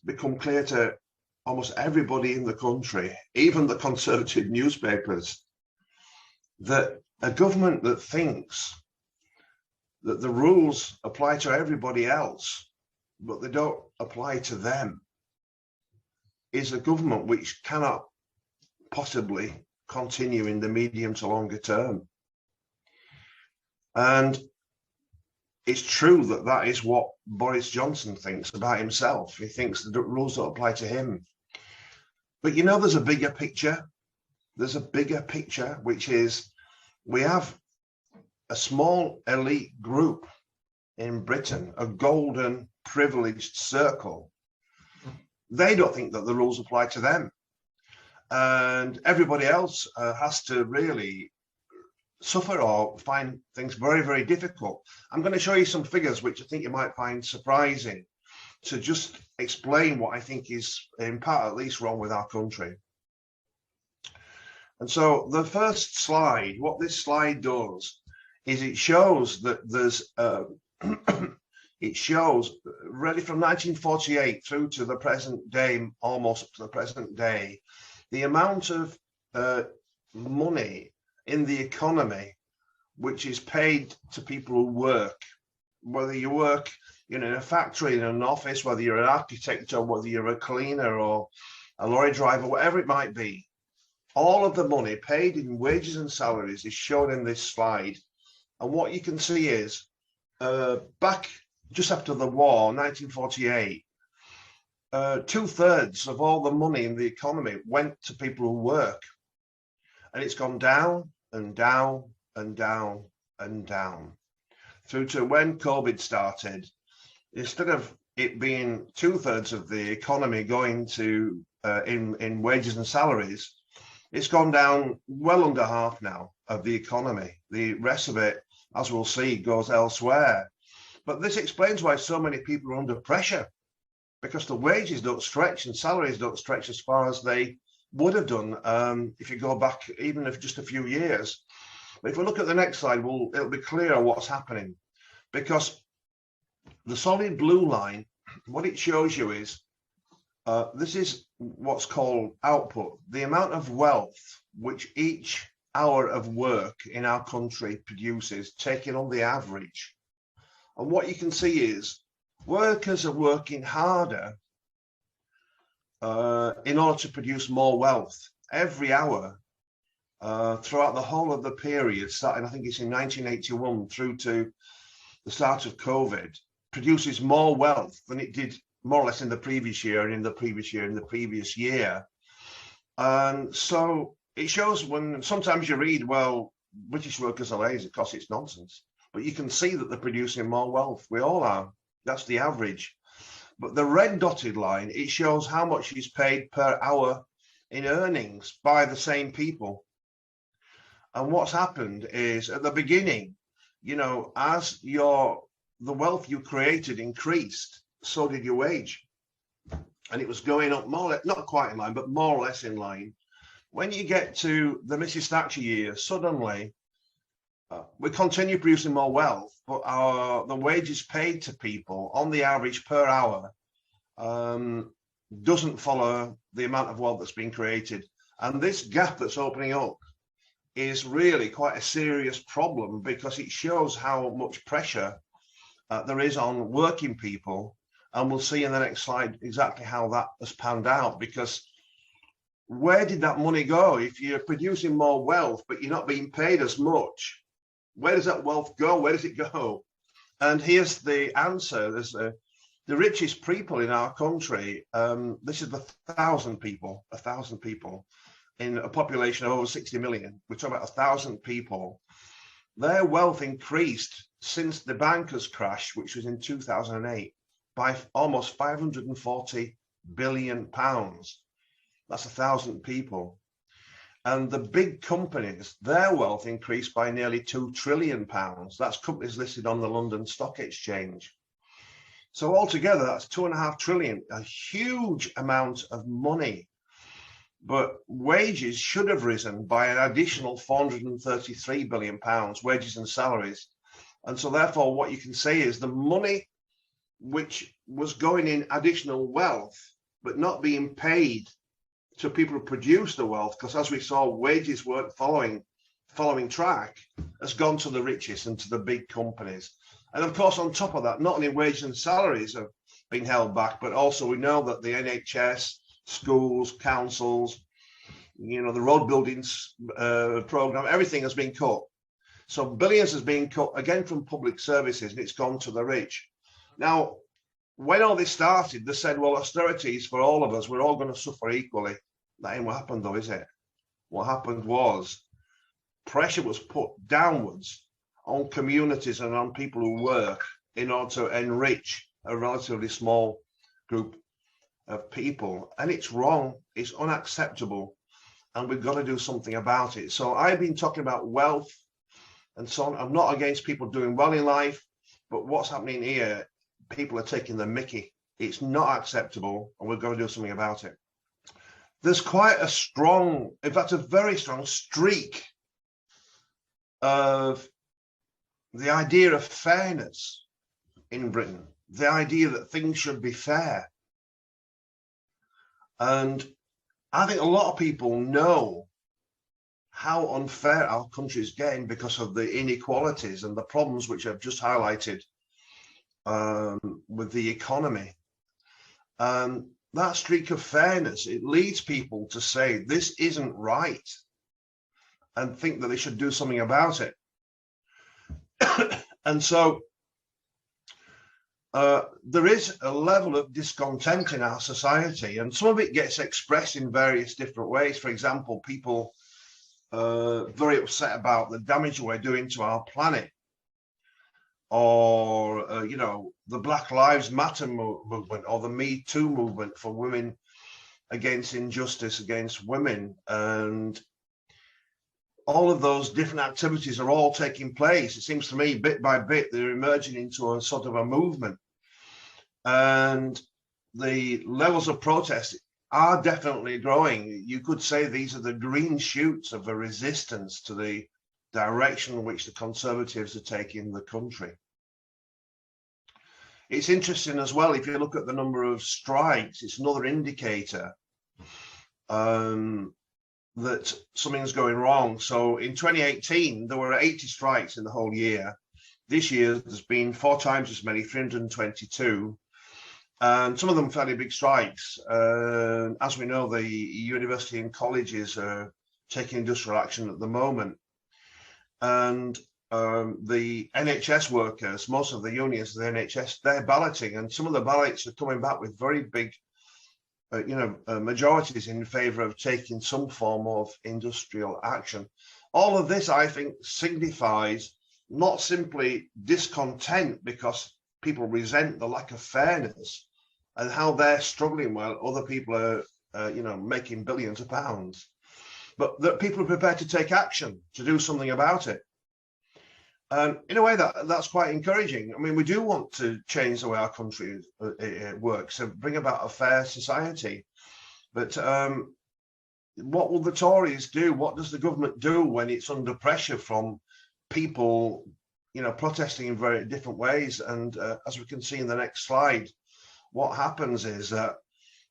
become clear to almost everybody in the country, even the conservative newspapers, that a government that thinks that the rules apply to everybody else, but they don't apply to them, is a government which cannot possibly continue in the medium to longer term. And it's true that that is what Boris Johnson thinks about himself. He thinks that the rules don't apply to him. But you know, there's a bigger picture. There's a bigger picture, which is we have a small elite group in Britain, a golden privileged circle. They don't think that the rules apply to them. And everybody else has to really suffer or find things very, very difficult. I'm going to show you some figures which I think you might find surprising to just explain what I think is, in part at least, wrong with our country. And so the first slide, what this slide does is it shows that there's it shows really from 1948 through to the present day, almost up to the present day, the amount of money in the economy which is paid to people who work, whether you work in a factory, in an office, whether you're an architect or whether you're a cleaner or a lorry driver, whatever it might be. All of the money paid in wages and salaries is shown in this slide. And what you can see is back just after the war, 1948, 2/3 of all the money in the economy went to people who work. And it's gone down and down and down and down through to when COVID started. Instead of it being 2/3 of the economy going to in wages and salaries, it's gone down well under half now of the economy. The rest of it, as we'll see, goes elsewhere. But this explains why so many people are under pressure, because the wages don't stretch and salaries don't stretch as far as they would have done if you go back even if just a few years. But if we look at the next slide, it'll be clear what's happening, because the solid blue line, what it shows you is this is what's called output, the amount of wealth which each hour of work in our country produces, taken on the average. And what you can see is workers are working harder in order to produce more wealth every hour throughout the whole of the period, starting, I think it's in 1981 through to the start of COVID, produces more wealth than it did more or less in the previous year and in the previous year and the previous year. And so it shows when sometimes you read, well, British workers are lazy because it's nonsense. But you can see that they're producing more wealth. We all are. That's the average. But the red dotted line, it shows how much is paid per hour in earnings by the same people. And what's happened is at the beginning, you know, as the wealth you created increased, so did your wage. And it was going up more or less, not quite in line, but more or less in line. When you get to the Mrs. Thatcher years, suddenly we continue producing more wealth, but the wages paid to people on the average per hour doesn't follow the amount of wealth that's been created. And this gap that's opening up is really quite a serious problem, because it shows how much pressure there is on working people. And we'll see in the next slide exactly how that has panned out, because where did that money go? If you're producing more wealth, but you're not being paid as much, where does that wealth go? Where does it go? And here's the answer. There's the richest people in our country. This is the 1,000 people in a population of over 60 million. We're talking about 1,000 people. Their wealth increased since the bankers' crash, which was in 2008, by almost 540 billion pounds. That's 1,000 people. And the big companies, their wealth increased by nearly 2 trillion pounds. That's companies listed on the London Stock Exchange. So altogether, that's 2.5 trillion, a huge amount of money. But wages should have risen by an additional 433 billion pounds, wages and salaries. And so therefore, what you can say is the money which was going in additional wealth, but not being paid to people who produce the wealth, because as we saw, wages weren't following track, has gone to the richest and to the big companies. And of course, on top of that, not only wages and salaries have been held back, but also we know that the NHS, schools, councils, the road buildings program, everything has been cut. So billions has been cut again from public services, and it's gone to the rich. Now, when all this started, they said, well, austerity is for all of us. We're all going to suffer equally. That ain't what happened, though, is it? What happened was pressure was put downwards on communities and on people who work in order to enrich a relatively small group of people. And it's wrong. It's unacceptable. And we've got to do something about it. So I've been talking about wealth and so on. I'm not against people doing well in life, but what's happening here, people are taking the mickey. It's not acceptable, and we've got to do something about it. There's quite a strong, in fact, a very strong streak of the idea of fairness in Britain, the idea that things should be fair. And I think a lot of people know how unfair our country is getting because of the inequalities and the problems which I've just highlighted with the economy. That streak of fairness, it leads people to say this isn't right and think that they should do something about it. And so there is a level of discontent in our society, and some of it gets expressed in various different ways. For example, people very upset about the damage we're doing to our planet, or the Black Lives Matter movement, or the Me Too movement for women against injustice against women. And all of those different activities are all taking place. It seems to me bit by bit they're emerging into a sort of a movement, and the levels of protest are definitely growing. You could say these are the green shoots of a resistance to the direction in which the Conservatives are taking the country. It's interesting as well, if you look at the number of strikes, it's another indicator that something's going wrong. So in 2018, there were 80 strikes in the whole year. This year, there's been 4 times as many, 322. And some of them fairly big strikes. As we know, the university and colleges are taking industrial action at the moment. And the NHS workers, most of the unions of the NHS, they're balloting, and some of the ballots are coming back with very big, majorities in favour of taking some form of industrial action. All of this, I think, signifies not simply discontent because people resent the lack of fairness and how they're struggling while other people are, making billions of pounds, but that people are prepared to take action to do something about it. And in a way, that's quite encouraging. I mean, we do want to change the way our country works and bring about a fair society. But what will the Tories do? What does the government do when it's under pressure from people, protesting in very different ways? And as we can see in the next slide, what happens is that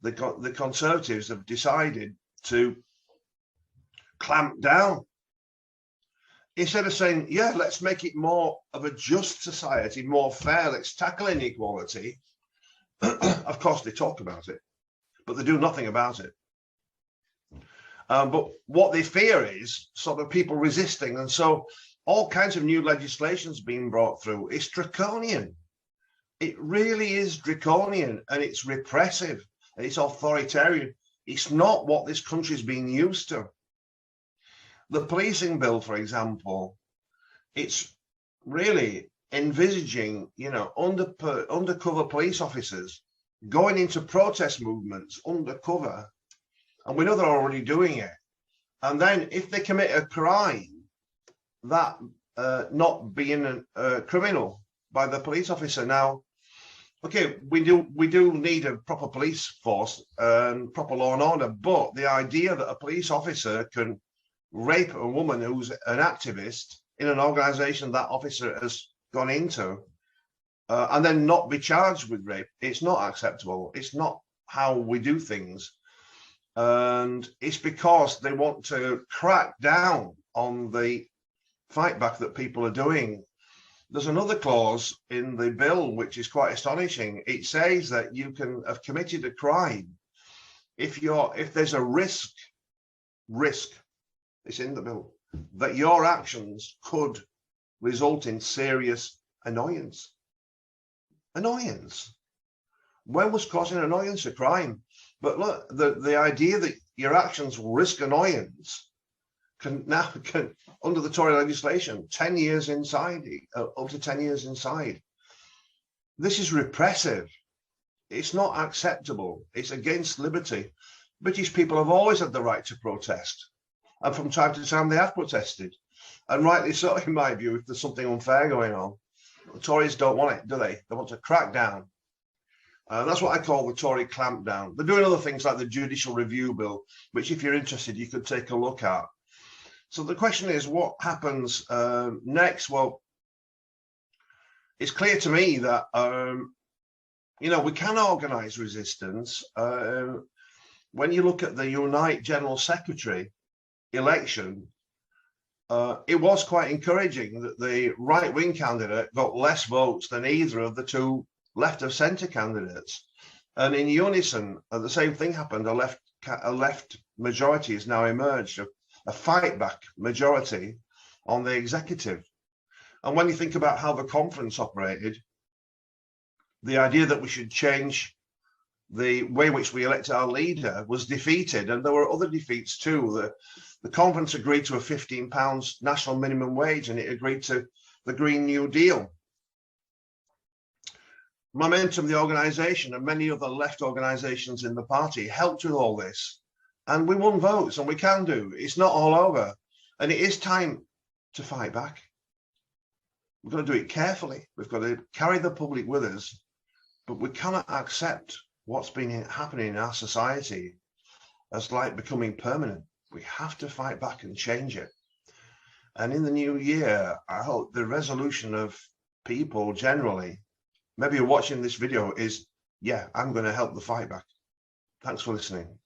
the Conservatives have decided to clamp down. Instead of saying, yeah, let's make it more of a just society, more fair, let's tackle inequality. Of course, they talk about it, but they do nothing about it. But what they fear is sort of people resisting. And so all kinds of new legislations being brought through. It's draconian. It really is draconian, and it's repressive, and it's authoritarian. It's not what this country's been used to. The policing bill, for example, it's really envisaging, undercover police officers going into protest movements undercover, and we know they're already doing it. And then if they commit a crime, that not being a criminal by the police officer. Now, okay, we do need a proper police force and proper law and order, but the idea that a police officer can rape a woman who's an activist in an organization that officer has gone into, and then not be charged with rape. It's not acceptable. It's not how we do things. And it's because they want to crack down on the fight back that people are doing. There's another clause in the bill which is quite astonishing. It says that you can have committed a crime if there's a risk, it's in the bill, that your actions could result in serious annoyance. Annoyance. When was causing annoyance a crime? But look, the idea that your actions will risk annoyance can under the Tory legislation, 10 years inside, up to 10 years inside. This is repressive. It's not acceptable. It's against liberty. British people have always had the right to protest. And from time to time, they have protested. And rightly so, in my view, if there's something unfair going on. The Tories don't want it, do they? They want to crack down. That's what I call the Tory clampdown. They're doing other things like the Judicial Review Bill, which if you're interested, you could take a look at. So the question is, what happens next? Well, it's clear to me that, we can organise resistance. When you look at the Unite General Secretary election, it was quite encouraging that the right-wing candidate got less votes than either of the two left-of-centre candidates. And in unison, the same thing happened. A left majority has now emerged, a fight-back majority on the executive. And when you think about how the conference operated, the idea that we should change the way in which we elect our leader was defeated. And there were other defeats too. The conference agreed to a £15 national minimum wage, and it agreed to the Green New Deal. Momentum, the organisation, and many other left organisations in the party helped with all this. And we won votes, and we can do. It's not all over. And it is time to fight back. We've got to do it carefully. We've got to carry the public with us, but we cannot accept what's been happening in our society as like becoming permanent. We have to fight back and change it. And in the new year, I hope the resolution of people generally, maybe you're watching this video, is, yeah, I'm going to help the fight back. Thanks for listening.